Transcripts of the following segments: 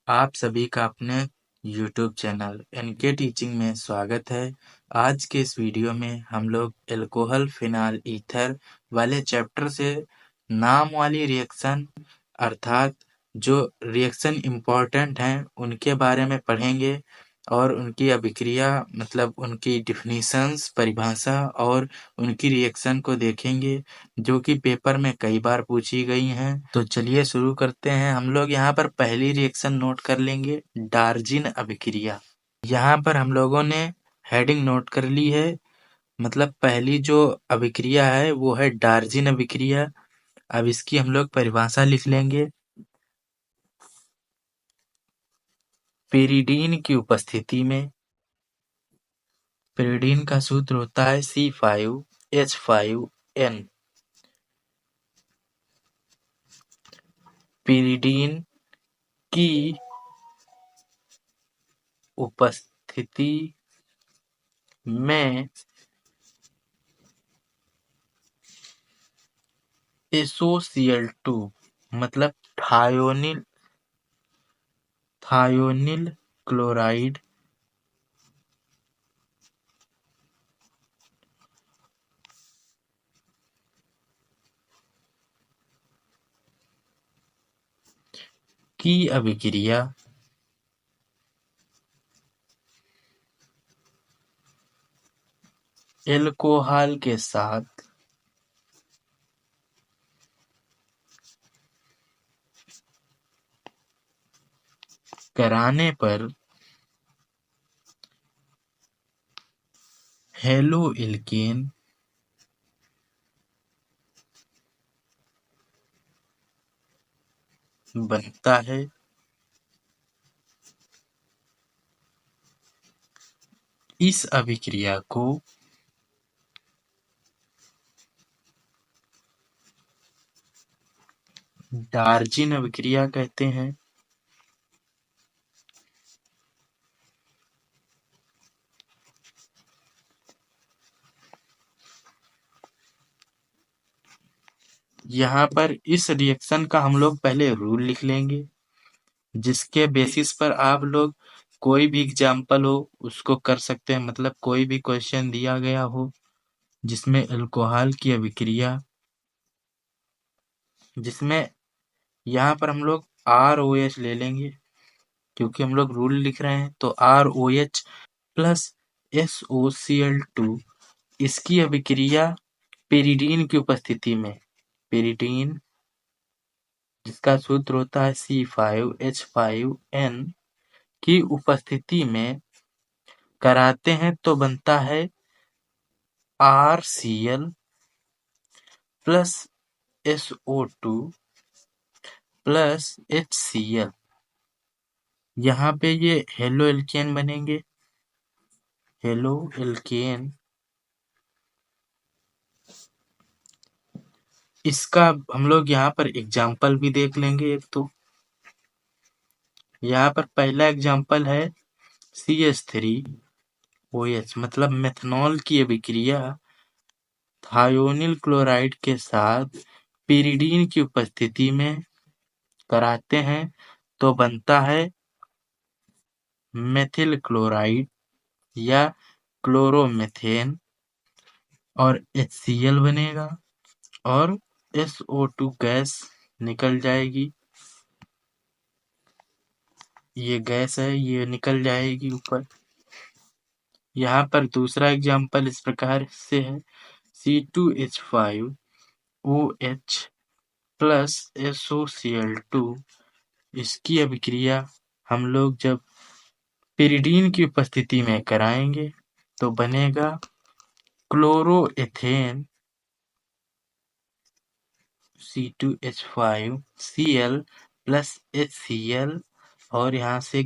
आप सभी का अपने YouTube चैनल एनके टीचिंग में स्वागत है। आज के इस वीडियो में हम लोग एल्कोहल फिनाल ईथर वाले चैप्टर से नाम वाली रिएक्शन अर्थात जो रिएक्शन इम्पोर्टेंट हैं उनके बारे में पढ़ेंगे और उनकी अभिक्रिया मतलब उनकी डिफिनीशंस परिभाषा और उनकी रिएक्शन को देखेंगे जो कि पेपर में कई बार पूछी गई हैं। तो चलिए शुरू करते हैं। हम लोग यहाँ पर पहली रिएक्शन नोट कर लेंगे, डार्जिन अभिक्रिया। यहाँ पर हम लोगों ने हेडिंग नोट कर ली है, मतलब पहली जो अभिक्रिया है वो है डार्जिन अभिक्रिया। अब इसकी हम लोग परिभाषा लिख लेंगे। पेरिडीन की उपस्थिति में पेरिडीन का सूत्र होता है C5H5N। पेरिडीन की उपस्थिति में SOCl2 मतलब थायोनिल क्लोराइड की अभिक्रिया एल्कोहल के साथ कराने पर हेलोइल्केन बनता है। इस अभिक्रिया को डार्जिन अभिक्रिया कहते हैं। यहाँ पर इस रिएक्शन का हम लोग पहले रूल लिख लेंगे, जिसके बेसिस पर आप लोग कोई भी एग्जाम्पल हो उसको कर सकते हैं। मतलब कोई भी क्वेश्चन दिया गया हो जिसमें अल्कोहल की अभिक्रिया, जिसमें यहाँ पर हम लोग ROH ले लेंगे क्योंकि हम लोग रूल लिख रहे हैं। तो ROH प्लस SOCl2 इसकी अभिक्रिया पेरिडीन की उपस्थिति में, पेरिडीन जिसका सूत्र होता है C5H5N की उपस्थिति में कराते हैं तो बनता है RCl plus SO2 plus HCl। यहाँ पे ये हेलो एल्केन बनेंगे, हेलो एल्केन। इसका हम लोग यहाँ पर एग्जाम्पल भी देख लेंगे एक। तो यहाँ पर पहला एग्जाम्पल है CH3OH मतलब मेथनॉल की अभिक्रिया थायोनिल क्लोराइड के साथ पिरिडीन की उपस्थिति में कराते हैं तो बनता है मेथिल क्लोराइड या क्लोरोमेथेन और HCl बनेगा और SO2 गैस निकल जाएगी। ये गैस है, ये निकल जाएगी ऊपर। यहाँ पर दूसरा एग्जाम्पल इस प्रकार से है C2H5OH प्लस SOCl2। इसकी अभिक्रिया हम लोग जब पिरिडीन की उपस्थिति में कराएंगे तो बनेगा क्लोरोएथेन C2H5Cl प्लस HCl और यहाँ से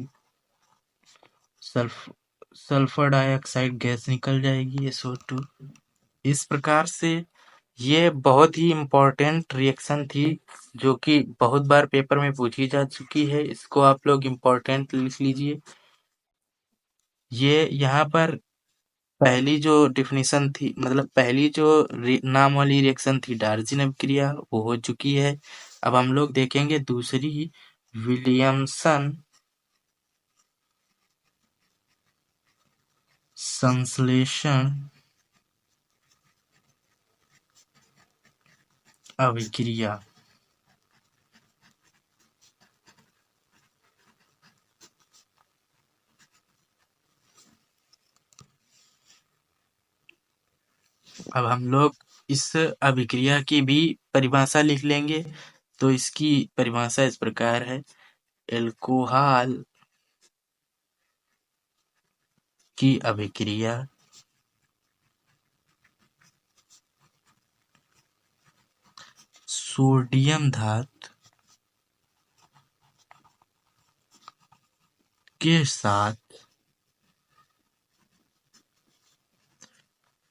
सल्फर डाइऑक्साइड गैस निकल जाएगी SO2। इस प्रकार से ये बहुत ही इम्पोर्टेंट रिएक्शन थी जो कि बहुत बार पेपर में पूछी जा चुकी है। इसको आप लोग इम्पोर्टेंट लिख लीजिए। ये यहाँ पर पहली जो डिफिनीशन थी, मतलब पहली जो नाम वाली रिएक्शन थी डार्जिन अभिक्रिया, वो हो चुकी है। अब हम लोग देखेंगे दूसरी, विलियमसन संश्लेषण अभिक्रिया। अब हम लोग इस अभिक्रिया की भी परिभाषा लिख लेंगे। तो इसकी परिभाषा इस प्रकार है, एल्कोहल की अभिक्रिया सोडियम धातु के साथ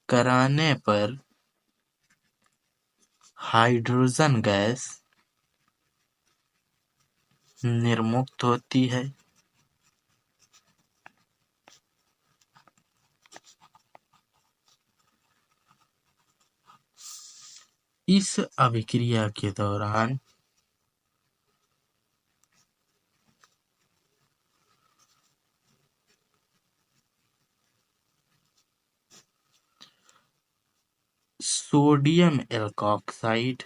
कराने पर हाइड्रोजन गैस निर्मुक्त होती है। इस अभिक्रिया के दौरान सोडियम एल्कोक्साइड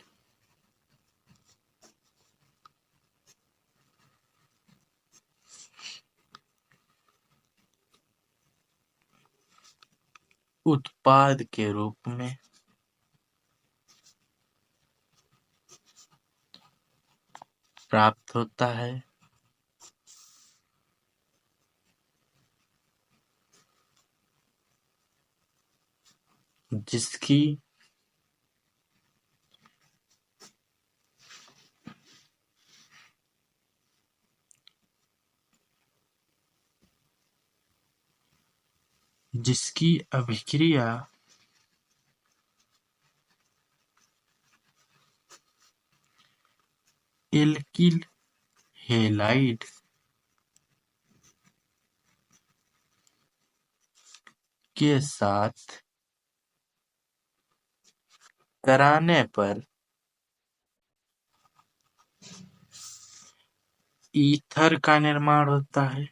उत्पाद के रूप में प्राप्त होता है, जिसकी अभिक्रिया एल्किल हैलाइड के साथ कराने पर ईथर का निर्माण होता है।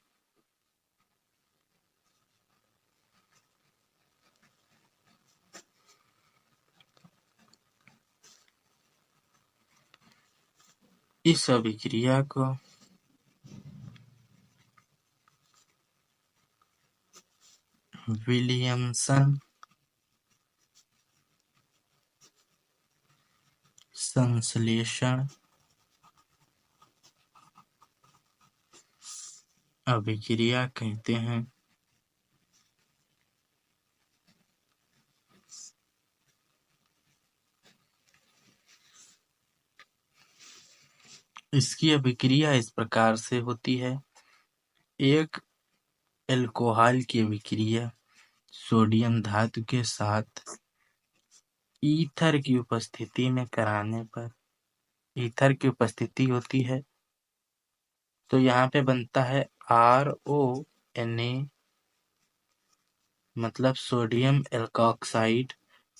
इस अभिक्रिया को विलियमसन संश्लेषण अभिक्रिया कहते हैं। इसकी अभिक्रिया इस प्रकार से होती है, एक एल्कोहल की अभिक्रिया सोडियम धातु के साथ ईथर की उपस्थिति में कराने पर, ईथर की उपस्थिति होती है तो यहाँ पे बनता है RONA, मतलब sodium alkoxide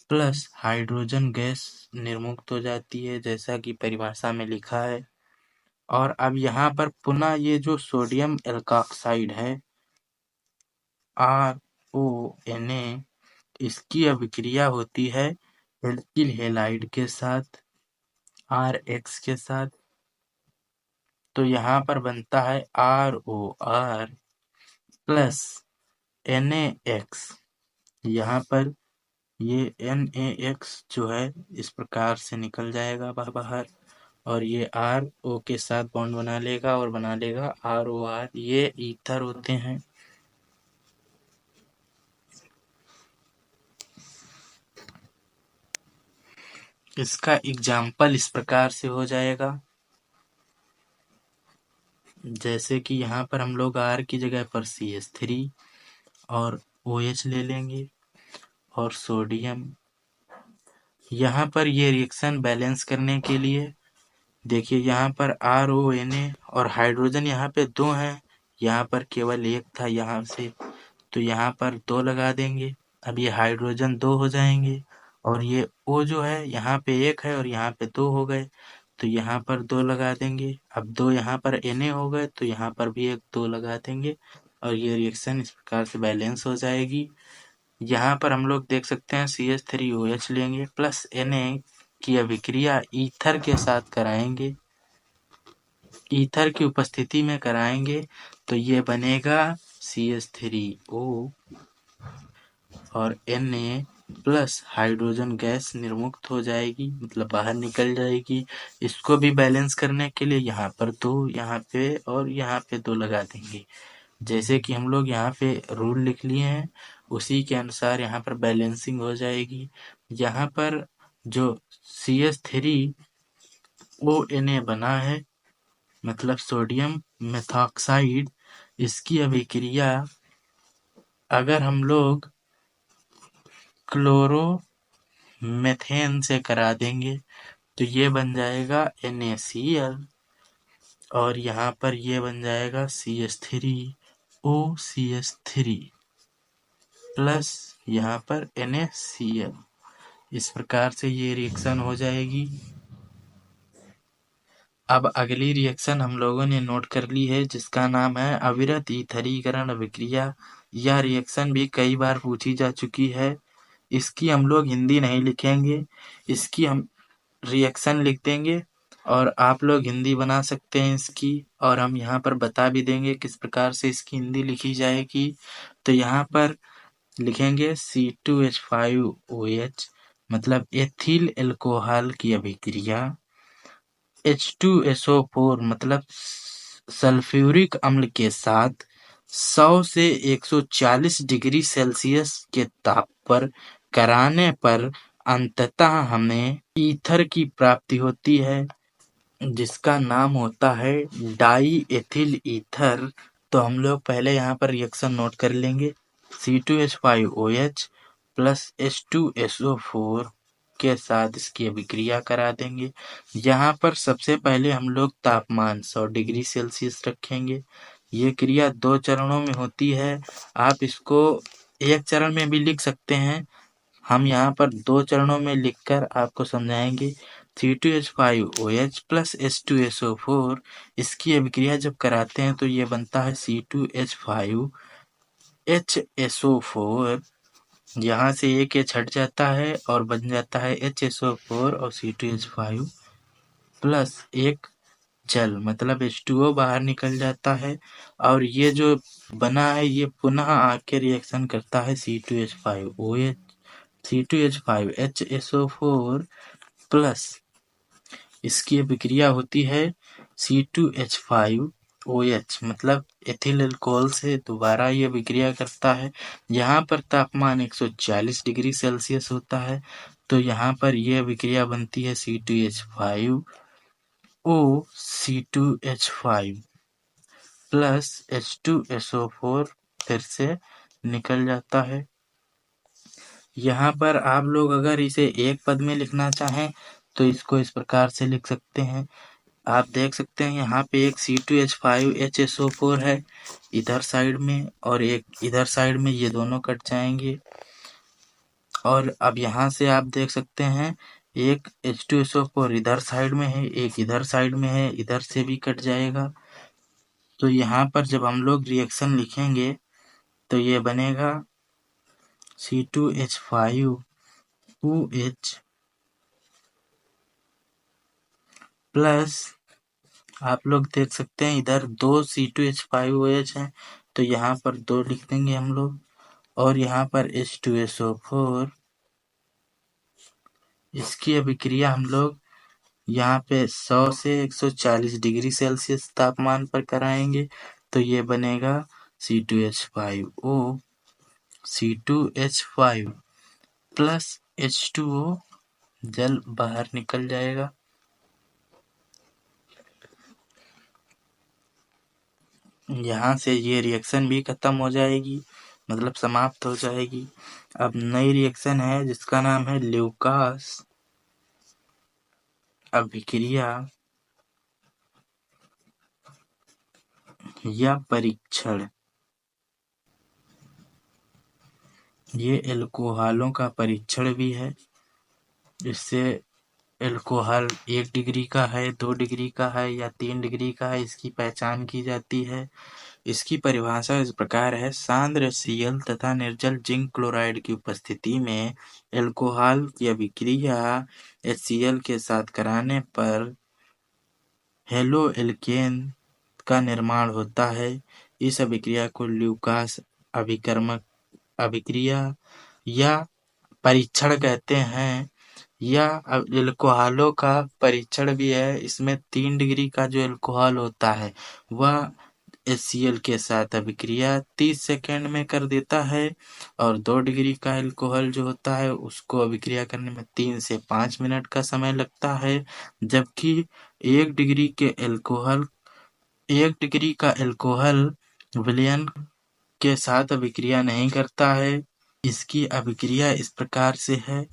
plus hydrogen gas निर्मुक्त हो जाती है, जैसा कि परिभाषा में लिखा है। और अब यहाँ पर पुनः ये जो सोडियम एल्कोक्साइड है RONA, इसकी अभिक्रिया होती है एल्किल हैलाइड के साथ RH के साथ। तो यहाँ पर बनता है ROR प्लस NaX। यहाँ पर ये NaX जो है इस प्रकार से निकल जाएगा बाहर, और ये RO के साथ बॉन्ड बना लेगा और बना लेगा ROR। ये ईथर होते हैं। इसका एग्जाम्पल इस प्रकार से हो जाएगा, जैसे कि यहाँ पर हम लोग R की जगह पर CH3 और OH ले लेंगे और सोडियम। यहाँ पर ये रिएक्शन बैलेंस करने के लिए देखिए, यहाँ पर RONA और हाइड्रोजन यहाँ पे 2 हैं, यहाँ पर केवल एक था यहाँ से, तो यहाँ पर 2 लगा देंगे। अब ये हाइड्रोजन 2 हो जाएंगे और ये O जो है यहाँ पे 1 है और यहाँ पे 2 हो गए, तो यहाँ पर 2 लगा देंगे। अब 2 यहाँ पर Na हो गए तो यहाँ पर भी एक 2 लगा देंगे। और ये रिएक्शन इस प्रकार से बैलेंस हो जाएगी। यहाँ पर हम लोग देख सकते हैं CH3OH लेंगे प्लस Na की अभिक्रिया ईथर के साथ कराएंगे, ईथर की उपस्थिति में कराएंगे तो ये बनेगा CH3O और Na प्लस हाइड्रोजन गैस निर्मुक्त हो जाएगी, मतलब बाहर निकल जाएगी। इसको भी बैलेंस करने के लिए यहाँ पर 2, यहाँ पे और यहाँ पे 2 लगा देंगे। जैसे कि हम लोग यहाँ पे रूल लिख लिए हैं उसी के अनुसार यहाँ पर बैलेंसिंग हो जाएगी। यहाँ पर जो CH3ONA बना है, मतलब सोडियम मेथॉक्साइड, इसकी अभिक्रिया अगर हम लोग क्लोरोमेथेन से करा देंगे तो ये बन जाएगा NaCl और यहाँ पर ये बन जाएगा CH3OCH3 प्लस यहाँ पर NaCl। इस प्रकार से ये रिएक्शन हो जाएगी। अब अगली रिएक्शन हम लोगों ने नोट कर ली है जिसका नाम है अविरत ईथरीकरण अभिक्रिया। यह रिएक्शन भी कई बार पूछी जा चुकी है। इसकी हम लोग हिंदी नहीं लिखेंगे, इसकी हम रिएक्शन लिख देंगे और आप लोग हिंदी बना सकते हैं इसकी, और हम यहाँ पर बता भी देंगे किस प्रकार से इसकी हिंदी लिखी जाएगी। तो यहाँ पर लिखेंगे C2H5OH मतलब एथिल एल्कोहल की अभिक्रिया, H2SO4 मतलब सल्फ्यूरिक अम्ल के साथ 100 से 140 डिग्री सेल्सियस के ताप पर कराने पर अंततः हमें ईथर की प्राप्ति होती है जिसका नाम होता है डाई एथिल ईथर। तो हम लोग पहले यहाँ पर रिएक्शन नोट कर लेंगे। C2H5OH प्लस H2SO4 के साथ इसकी अभिक्रिया करा देंगे। यहाँ पर सबसे पहले हम लोग तापमान 100 डिग्री सेल्सियस रखेंगे। ये क्रिया 2 चरणों में होती है। आप इसको एक चरण में भी लिख सकते हैं, हम यहाँ पर 2 चरणों में लिखकर आपको समझाएंगे। C2H5OH प्लस H2SO4 इसकी अभिक्रिया जब कराते हैं तो ये बनता है C2H5HSO4, यहाँ से एक H हट जाता है और बन जाता है HSO4 और C2H5 प्लस एक जल मतलब H2O बाहर निकल जाता है और ये जो बना है ये पुनः आके रिएक्शन करता है C2H5OH C2H5HSO4 प्लस इसकी अभिक्रिया होती है C2H5OH मतलब एथिल अल्कोहल से दोबारा ये अभिक्रिया करता है। यहाँ पर तापमान 140 डिग्री सेल्सियस होता है तो यहाँ पर ये अभिक्रिया बनती है C2H5O C2H5 प्लस H2SO4 फिर से निकल जाता है। यहाँ पर आप लोग अगर इसे एक पद में लिखना चाहें तो इसको इस प्रकार से लिख सकते हैं। आप देख सकते हैं यहाँ पे एक C2H5HSO4 है इधर साइड में और एक इधर साइड में, ये दोनों कट जाएंगे। और अब यहाँ से आप देख सकते हैं एक H2SO4 इधर साइड में है, एक इधर साइड में है, इधर से भी कट जाएगा। तो यहाँ पर जब हम लोग रिएक्शन लिखेंगे तो ये बनेगा C2H5OH प्लस आप लोग देख सकते हैं इधर 2 C2H5OH हैं तो यहाँ पर 2 लिख देंगे हम लोग और यहाँ पर H2SO4 इसकी अभिक्रिया हम लोग यहाँ पे 100 से 140 डिग्री सेल्सियस तापमान पर कराएंगे तो ये बनेगा C2H5O C2H5 प्लस H2O जल बाहर निकल जाएगा। यहाँ से ये रिएक्शन भी खत्म हो जाएगी, मतलब समाप्त हो जाएगी। अब नई रिएक्शन है जिसका नाम है ल्यूकास अभिक्रिया या परीक्षण। ये एल्कोहलों का परीक्षण भी है, जिससे एल्कोहल 1 डिग्री का है, 2 डिग्री का है या 3 डिग्री का है इसकी पहचान की जाती है। इसकी परिभाषा इस प्रकार है, सांद्र Cl तथा निर्जल जिंक क्लोराइड की उपस्थिति में एल्कोहल की अभिक्रिया HCl के साथ कराने पर हेलोएल्केन का निर्माण होता है। इस अभिक्रिया को ल्यूकास अभिकर्मक अभिक्रिया या परीक्षण कहते हैं, या एल्कोहलों का परीक्षण भी है। इसमें 3 डिग्री का जो एल्कोहल होता है वह HCl के साथ अभिक्रिया 30 सेकेंड में कर देता है, और 2 डिग्री का एल्कोहल जो होता है उसको अभिक्रिया करने में 3 से 5 मिनट का समय लगता है। जबकि 1 डिग्री का एल्कोहल विलयन के साथ अभिक्रिया नहीं करता है। इसकी अभिक्रिया इस प्रकार से है,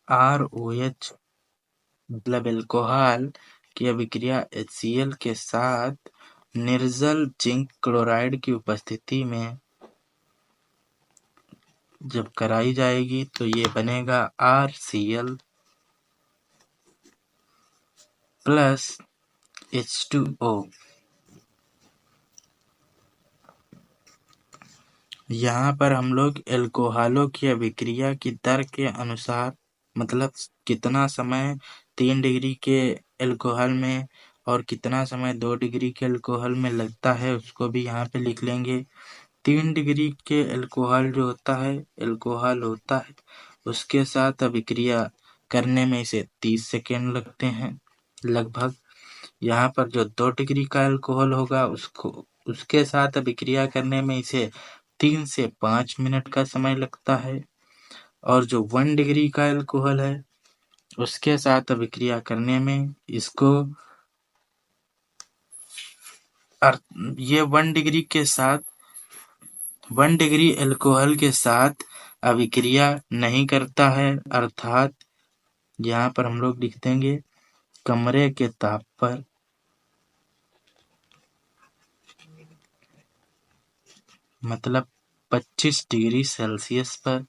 ROH मतलब एल्कोहल की अभिक्रिया HCl के साथ निर्जल जिंक क्लोराइड की उपस्थिति में जब कराई जाएगी तो ये बनेगा RCl प्लस H2O। यहाँ पर हम लोग एल्कोहलों की अभिक्रिया की दर के अनुसार, मतलब कितना समय 3 डिग्री के एल्कोहल में और कितना समय 2 डिग्री के एल्कोहल में लगता है उसको भी यहाँ पे लिख लेंगे। 3 डिग्री के एल्कोहल जो होता है उसके साथ अभिक्रिया करने में इसे 30 सेकेंड लगते हैं लगभग। यहाँ पर जो 2 डिग्री का एल्कोहल होगा उसके साथ अभिक्रिया करने में इसे 3 से 5 मिनट का समय लगता है, और जो 1 डिग्री का एल्कोहल है उसके साथ अभिक्रिया करने में इसको ये 1 डिग्री एल्कोहल के साथ अभिक्रिया नहीं करता है, अर्थात यहाँ पर हम लोग लिख देंगे कमरे के ताप पर मतलब 25 डिग्री सेल्सियस पर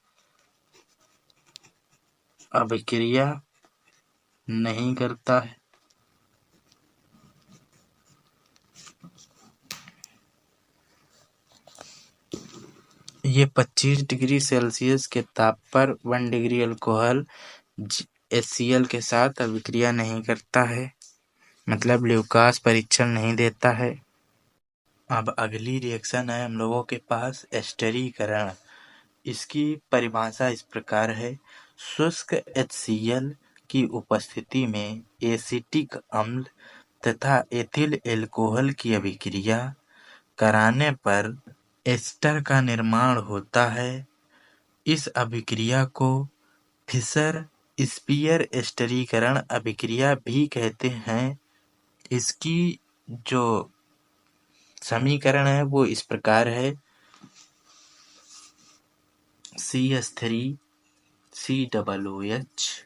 अभिक्रिया नहीं करता है। ये 25 डिग्री सेल्सियस के ताप पर 1 डिग्री अल्कोहल HCl के साथ अभिक्रिया नहीं करता है, मतलब ल्यूकास परीक्षण नहीं देता है। अब अगली रिएक्शन है हम लोगों के पास एस्टरीकरण। इसकी परिभाषा इस प्रकार है, शुष्क HCl की उपस्थिति में एसिटिक अम्ल तथा एथिल एल्कोहल की अभिक्रिया कराने पर एस्टर का निर्माण होता है। इस अभिक्रिया को फिशर स्पीयर एस्टरीकरण अभिक्रिया भी कहते हैं। इसकी जो समीकरण है वो इस प्रकार है, CH3 COOH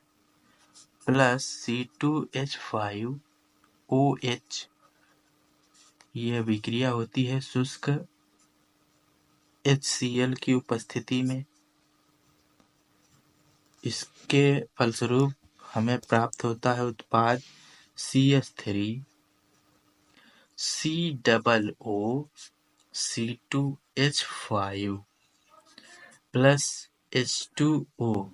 प्लस C2H5OH। ये अभिक्रिया होती है शुष्क HCl की उपस्थिति में। इसके फलस्वरूप हमें प्राप्त होता है उत्पाद CH3 COOC2H5 प्लस H2O।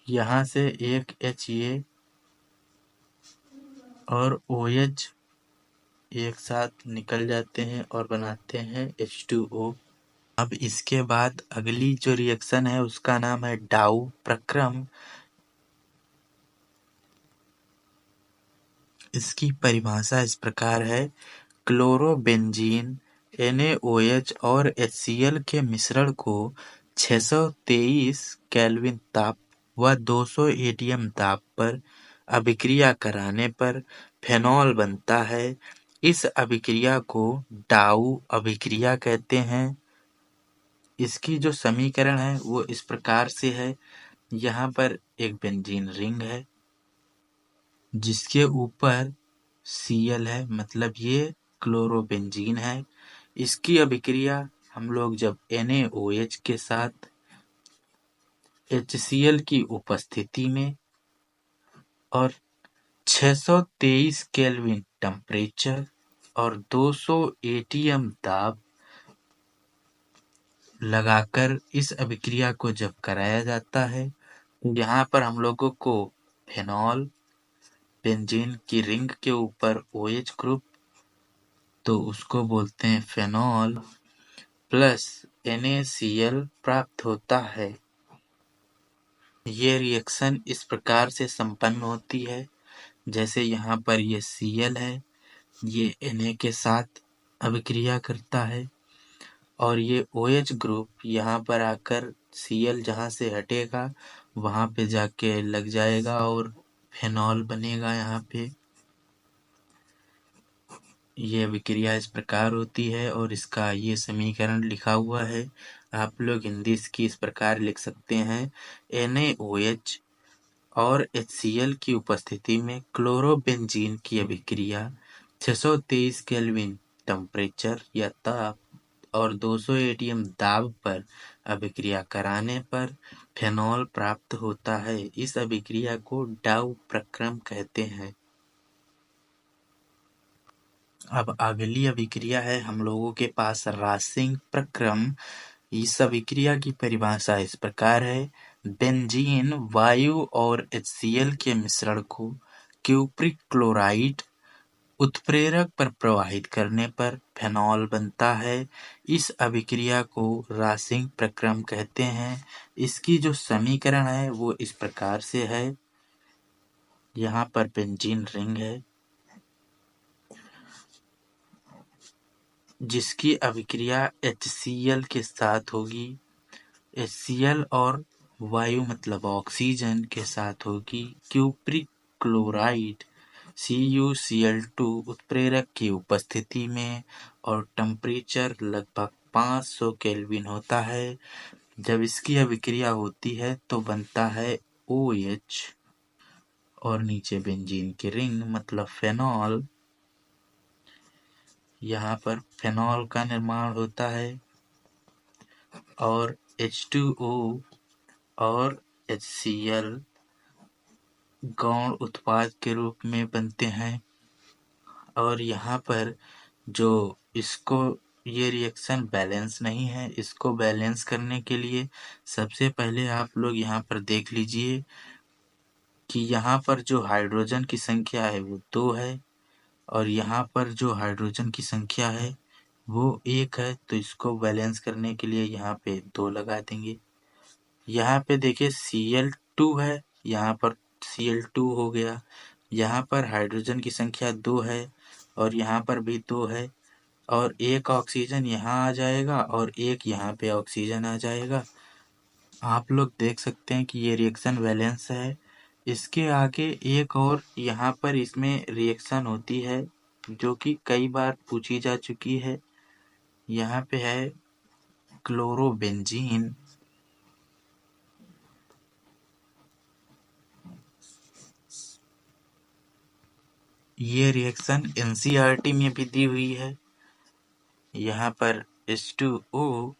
यहाँ से एक H ये और OH एक साथ निकल जाते हैं और बनाते हैं H2O। अब इसके बाद अगली जो रिएक्शन है उसका नाम है डाउ प्रक्रम। इसकी परिभाषा इस प्रकार है, क्लोरोबेंजीन NaOH और HCl के मिश्रण को 623 केल्विन ताप व 200 ATM ताप पर अभिक्रिया कराने पर फेनॉल बनता है। इस अभिक्रिया को डाउ अभिक्रिया कहते हैं। इसकी जो समीकरण है वो इस प्रकार से है, यहाँ पर एक बेंजीन रिंग है जिसके ऊपर Cl है, मतलब ये क्लोरोबेंजीन है। इसकी अभिक्रिया हम लोग जब NaOH के साथ HCl की उपस्थिति में और 623 केल्विन टेम्परेचर और 200 एटीएम दाब लगाकर इस अभिक्रिया को जब कराया जाता है, यहाँ पर हम लोगों को फेनॉल बेंजीन की रिंग के ऊपर OH ग्रुप, तो उसको बोलते हैं फेनॉल प्लस NaCl प्राप्त होता है। ये रिएक्शन इस प्रकार से संपन्न होती है, जैसे यहाँ पर ये Cl है, ये Na के साथ अभिक्रिया करता है और ये OH ग्रुप यहाँ पर आकर Cl जहाँ से हटेगा वहाँ पे जाके लग जाएगा और फेनॉल बनेगा। यहाँ पे ये अभिक्रिया इस प्रकार होती है और इसका ये समीकरण लिखा हुआ है। आप लोग हिंदी इसकी इस प्रकार लिख सकते हैं, NaOH और HCl की उपस्थिति में क्लोरोबेंजीन की अभिक्रिया 623 केल्विन टेम्परेचर या ताप और 200 एटीएम दाब पर अभिक्रिया कराने पर फेनॉल प्राप्त होता है। इस अभिक्रिया को डाउ प्रक्रम कहते हैं। अब अगली अभिक्रिया है हम लोगों के पास रासिंग प्रक्रम। इस अभिक्रिया की परिभाषा इस प्रकार है, बेंजीन वायु और HCl के मिश्रण को क्यूप्रिक क्लोराइड उत्प्रेरक पर प्रवाहित करने पर फेनॉल बनता है। इस अभिक्रिया को रासिंग प्रक्रम कहते हैं। इसकी जो समीकरण है वो इस प्रकार से है, यहाँ पर बेंजीन रिंग है जिसकी अभिक्रिया HCl के साथ होगी, HCl और वायु मतलब ऑक्सीजन के साथ होगी क्यूप्रिक क्लोराइड CuCl2 उत्प्रेरक की उपस्थिति में और टेम्परेचर लगभग 500 केल्विन होता है। जब इसकी अभिक्रिया होती है तो बनता है OH और नीचे बेंजीन की रिंग मतलब फेनॉल। यहाँ पर फेनॉल का निर्माण होता है और H2O और HCl गौण उत्पाद के रूप में बनते हैं। और यहाँ पर जो इसको ये रिएक्शन बैलेंस नहीं है, इसको बैलेंस करने के लिए सबसे पहले आप लोग यहाँ पर देख लीजिए कि यहाँ पर जो हाइड्रोजन की संख्या है वो 2 है और यहाँ पर जो हाइड्रोजन की संख्या है वो 1 है, तो इसको बैलेंस करने के लिए यहाँ पे 2 लगा देंगे। यहाँ पे देखिए Cl2 है, यहाँ पर Cl2 हो गया, यहाँ पर हाइड्रोजन की संख्या 2 है और यहाँ पर भी 2 है और एक ऑक्सीजन यहाँ आ जाएगा और एक यहाँ पे ऑक्सीजन आ जाएगा। आप लोग देख सकते हैं कि ये रिएक्शन बैलेंस है। इसके आगे एक और यहाँ पर इसमें रिएक्शन होती है जो कि कई बार पूछी जा चुकी है। यहाँ पे है क्लोरोबेंजीन, ये रिएक्शन NCERT में भी दी हुई है। यहाँ पर H2O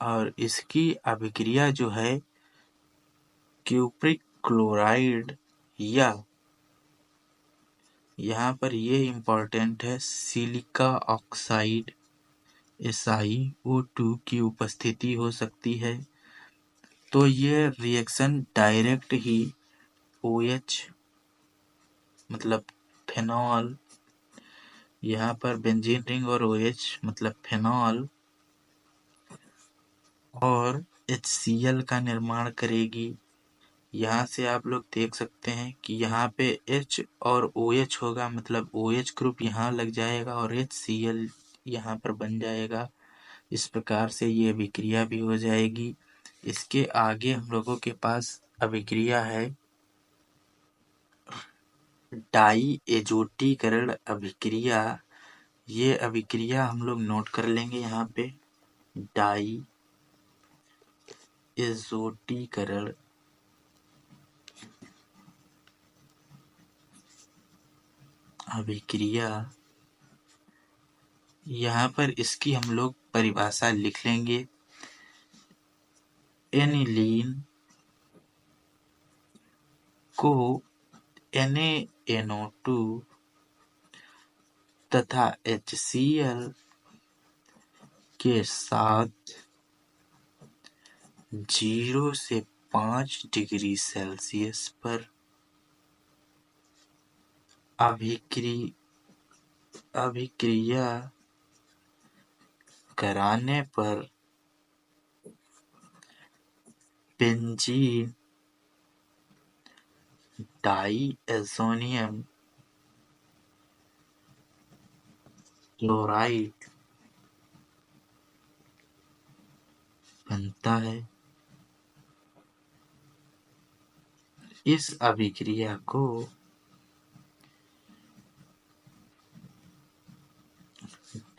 और इसकी अभिक्रिया जो है क्यूप्रिक क्लोराइड या यहाँ पर ये इम्पोर्टेंट है सिलिका ऑक्साइड SiO2 की उपस्थिति हो सकती है। तो ये रिएक्शन डायरेक्ट ही OH मतलब फेनॉल, यहाँ पर बेंजीन रिंग और OH मतलब फेनॉल और HCl का निर्माण करेगी। यहाँ से आप लोग देख सकते हैं कि यहाँ पे H और OH होगा मतलब OH ग्रुप यहाँ लग जाएगा और HCl यहाँ पर बन जाएगा। इस प्रकार से ये अभिक्रिया भी हो जाएगी। इसके आगे हम लोगों के पास अभिक्रिया है डाई एजोटीकरण अभिक्रिया। ये अभिक्रिया हम लोग नोट कर लेंगे यहाँ पे, डाई एजोटीकरण अभिक्रिया। यहाँ पर इसकी हम लोग परिभाषा लिख लेंगे, एनिलीन को Na NO2 तथा HCl के साथ 0 से 5 डिग्री सेल्सियस पर अभिक्रिया कराने पर बेंजीन डाईएज़ोनियम क्लोराइड बनता है। इस अभिक्रिया को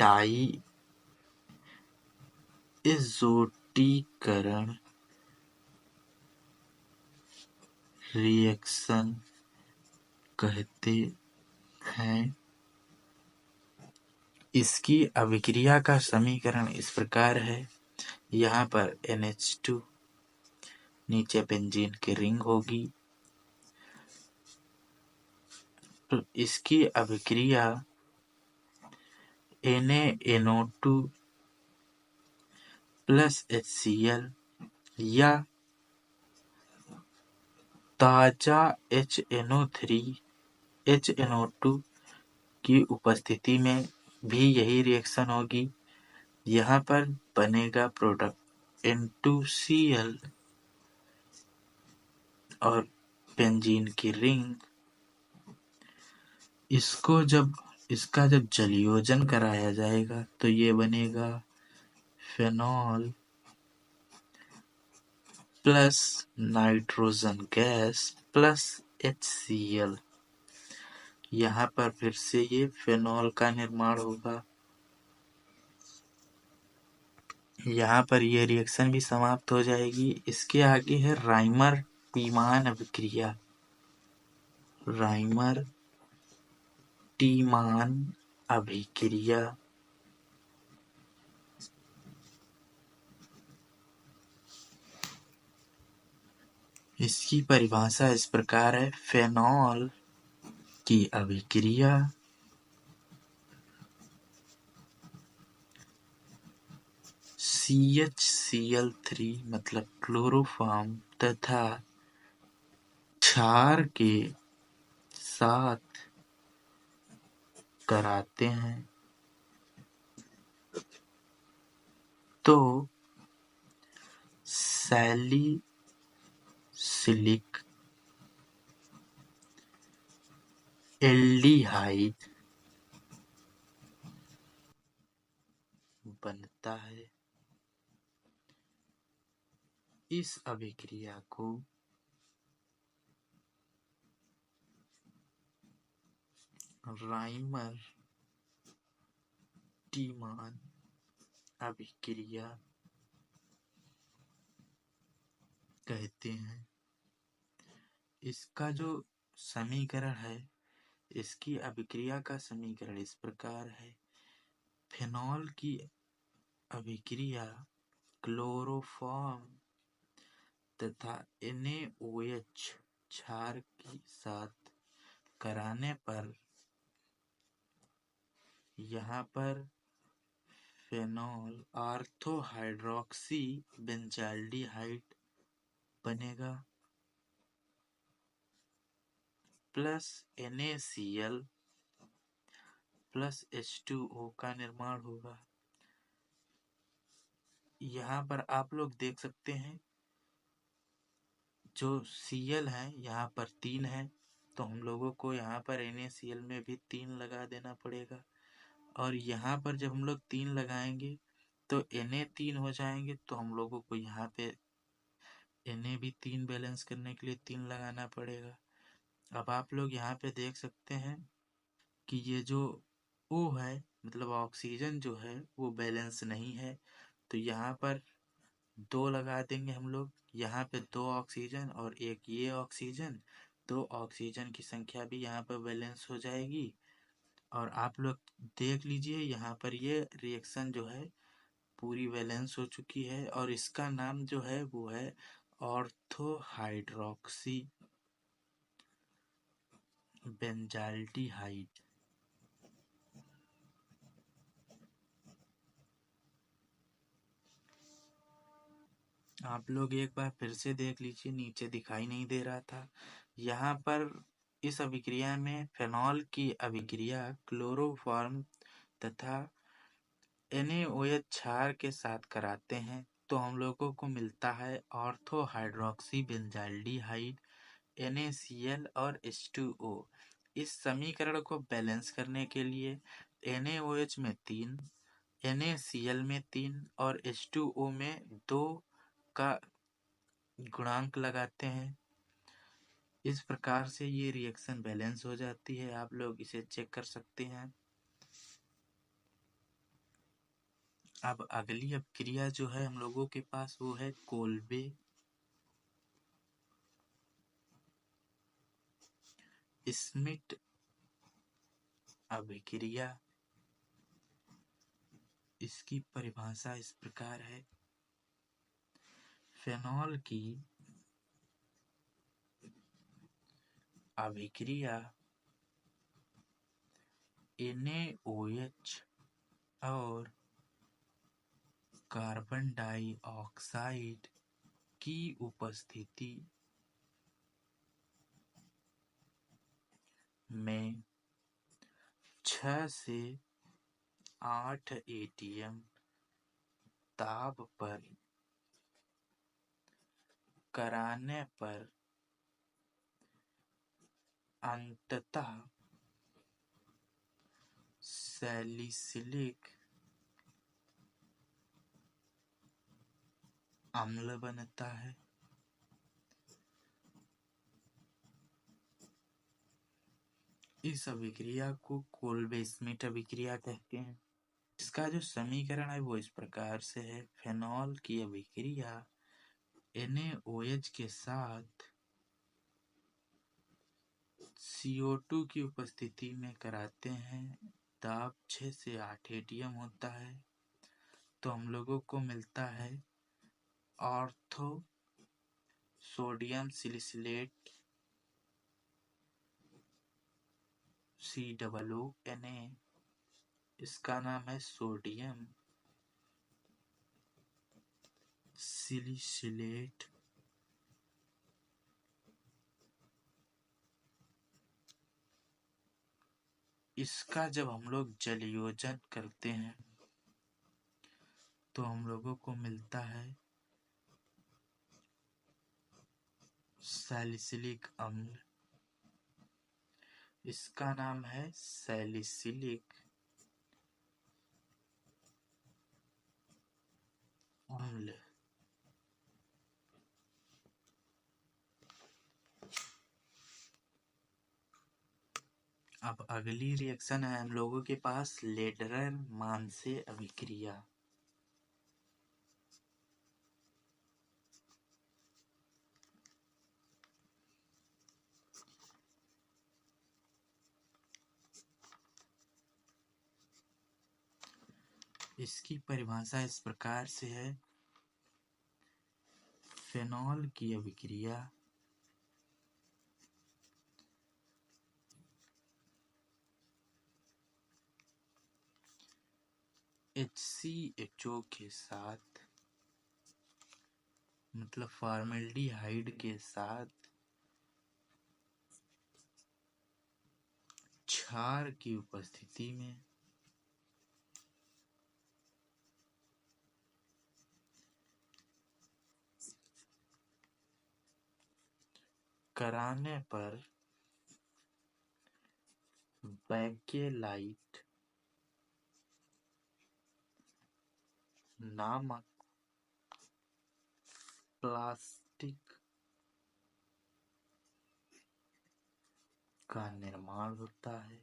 डाईएज़ोटीकरण रिएक्शन कहते हैं। इसकी अभिक्रिया का समीकरण इस प्रकार है। यहाँ पर NH2, नीचे बेंजीन की रिंग होगी। तो इसकी अभिक्रिया NaNO2 प्लस HCl या ताजा HNO2 की उपस्थिति में भी यही रिएक्शन होगी। यहाँ पर बनेगा प्रोडक्ट N2Cl और बेंजीन की रिंग। इसका जब जलयोजन कराया जाएगा तो ये बनेगा phenol plus nitrogen gas plus HCl। यहाँ पर फिर से ये फेनॉल का निर्माण होगा। यहाँ पर ये रिएक्शन भी समाप्त हो जाएगी। इसके आगे है राइमर-टीमान अभिक्रिया। राइमर-टीमान अभिक्रिया इसकी परिभाषा इस प्रकार है। फेनॉल की अभिक्रिया CHCl3 मतलब क्लोरोफॉर्म तथा क्षार के साथ कराते हैं तो सैलिसिलिक एल्डिहाइड बनता है। इस अभिक्रिया को राइमर-टीमान अभिक्रिया कहते हैं। इसका जो समीकरण है, इसकी अभिक्रिया का समीकरण इस प्रकार है। फेनॉल की अभिक्रिया क्लोरोफॉर्म तथा NaOH क्षार के साथ कराने पर यहाँ पर फेनॉल ऑर्थो हाइड्रोक्सी बेंजाल्डिहाइड बनेगा प्लस NaCl प्लस H2O का निर्माण होगा। यहाँ पर आप लोग देख सकते हैं जो Cl है यहाँ पर 3 है, तो हम लोगों को यहाँ पर NaCl में भी 3 लगा देना पड़ेगा। और यहाँ पर जब हम लोग 3 लगाएंगे तो Na 3 हो जाएंगे, तो हम लोगों को यहाँ पे Na भी 3 बैलेंस करने के लिए 3 लगाना पड़ेगा। अब आप लोग यहाँ पे देख सकते हैं कि ये जो O है मतलब ऑक्सीजन जो है वो बैलेंस नहीं है, तो यहाँ पर 2 लगा देंगे हम लोग। यहाँ पे 2 ऑक्सीजन और एक ये ऑक्सीजन, तो ऑक्सीजन की संख्या भी यहाँ पर बैलेंस हो जाएगी। और आप लोग देख लीजिए यहाँ पर ये रिएक्शन जो है पूरी बैलेंस हो चुकी है और इसका नाम जो है वो है ऑर्थो हाइड्रोक्सी बेंजाल्डिहाइड। आप लोग एक बार फिर से देख लीजिए, नीचे दिखाई नहीं दे रहा था। यहाँ पर इस अभिक्रिया में फेनॉल की अभिक्रिया क्लोरोफॉर्म तथा NaOH क्षार के साथ कराते हैं तो हम लोगों को मिलता है ऑर्थो हाइड्रोक्सी बेंजाल्डिहाइड NaCl और H2O। इस समीकरण को बैलेंस करने के लिए NaOH में 3, NaCl में 3 और H2O में 2 का गुणांक लगाते हैं। इस प्रकार से ये रिएक्शन बैलेंस हो जाती है। आप लोग इसे चेक कर सकते हैं। अब अगली अभिक्रिया जो है हम लोगों के पास वो है कोल्बे स्मिट अभिक्रिया। इसकी परिभाषा इस प्रकार है। फेनॉल की अभिक्रिया NaOH और कार्बन डाइऑक्साइड की उपस्थिति में 6 से 8 atm ताप पर कराने पर अंततः सैलिसिलिक अम्ल बनता है। इस अभिक्रिया को कोल्बे स्मिट अभिक्रिया कहते हैं। इसका जो समीकरण है वो इस प्रकार से है। फेनॉल की अभिक्रिया NaOH के साथ CO2 की उपस्थिति में कराते हैं। दाब 6 से 8 atm होता है तो हम लोगों को मिलता है ऑर्थो सोडियम सिलिसिलेट COONA। इसका नाम है सोडियम सिलिसिलेट। इसका जब हम लोग जलयोजन करते हैं तो हम लोगों को मिलता है सैलिसिलिक अम्ल। इसका नाम है सैलिसिलिक अम्ल। अब अगली रिएक्शन है हम लोगों के पास लेडरर मानसे अभिक्रिया। इसकी परिभाषा इस प्रकार से है। फेनॉल की अभिक्रिया HCHO के साथ मतलब फॉर्मेल्डिहाइड के साथ क्षार की उपस्थिति में कराने पर बैकेलाइट नामक प्लास्टिक का निर्माण होता है।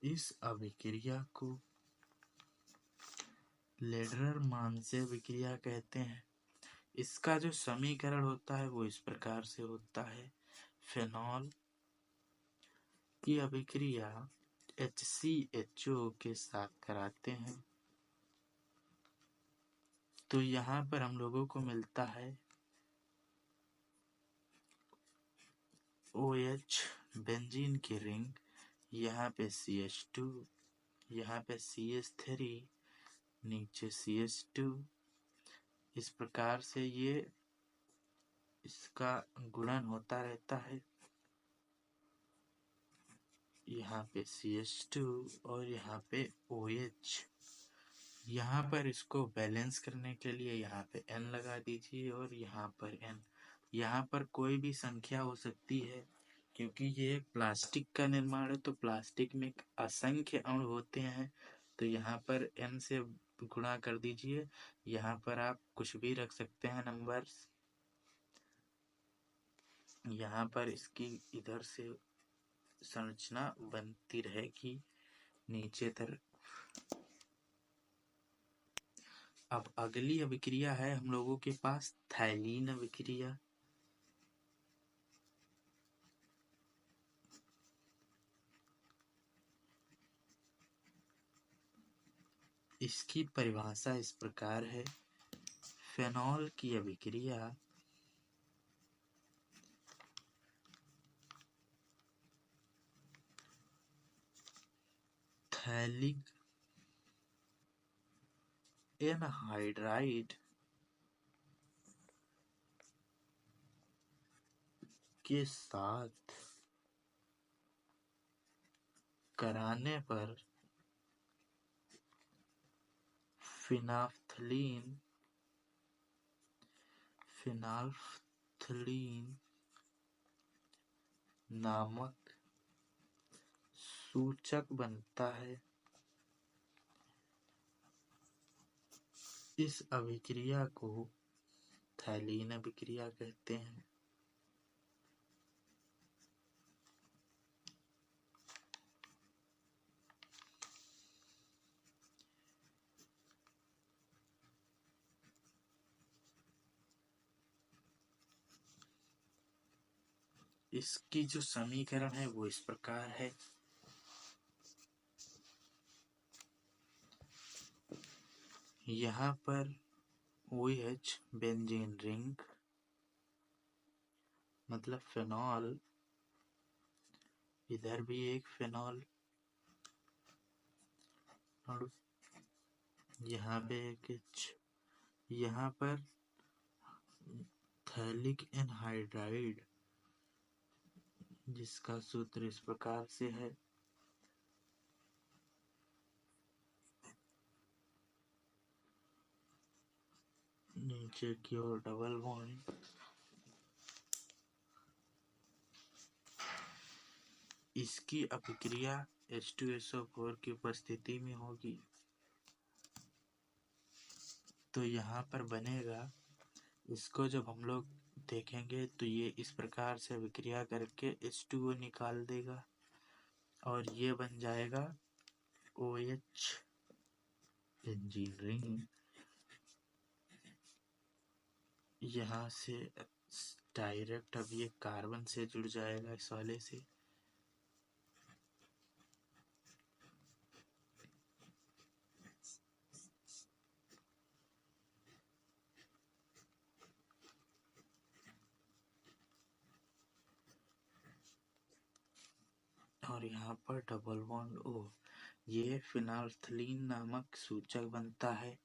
इस अभिक्रिया को लेडरर मानसे अभिक्रिया कहते हैं। इसका जो समीकरण होता है वो इस प्रकार से होता है। फेनॉल की अभिक्रिया HCHO के साथ कराते हैं तो यहाँ पर हम लोगों को मिलता है OH बेंजीन की रिंग, यहाँ पे CH2, यहाँ पे CH3, नीचे CH2। इस प्रकार से ये इसका गुणन होता रहता है। यहाँ पे CH2 और यहाँ पे OH। यहाँ पर इसको बैलेंस करने के लिए यहाँ पे N लगा दीजिए और यहाँ पर N। यहाँ पर कोई भी संख्या हो सकती है, क्योंकि ये प्लास्टिक का निर्माण है तो प्लास्टिक में असंख्य अणु होते हैं। तो यहाँ पर N से गुणा कर दीजिए। यहाँ पर आप कुछ भी रख सकते हैं नंबर्स। यहाँ पर इसकी इधर से संरचना बनती रहेगी नीचे तक। अब अगली अभिक्रिया है हम लोगों के पास थैलीन अभिक्रिया। इसकी परिभाषा इस प्रकार है। फेनॉल की अभिक्रिया थैलिक एनहाइड्राइड के साथ कराने पर फिनाफ्थलीन नामक सूचक बनता है। इस अभिक्रिया को थैलीन अभिक्रिया कहते हैं। इसकी जो समीकरण है वो इस प्रकार है। यहाँ पर OH बेंजीन रिंग मतलब फेनॉल, इधर भी एक फेनॉल और यहाँ पे एक H। यहाँ पर थैलिक एनहाइड्राइड जिसका सूत्र इस प्रकार से है। नीचे की ओर डबल बॉन्ड। इसकी अभिक्रिया H2SO4 की उपस्थिति में होगी तो यहाँ पर बनेगा। इसको जब हम लोग देखेंगे तो ये इस प्रकार से अभिक्रिया करके H2O निकाल देगा और ये बन जाएगा OH बेंजीन रिंग। यहाँ से डायरेक्ट अब ये कार्बन से जुड़ जाएगा इस वाले से। और यहाँ पर डबल बॉन्ड O। ये फिनाल्थलीन नामक सूचक बनता है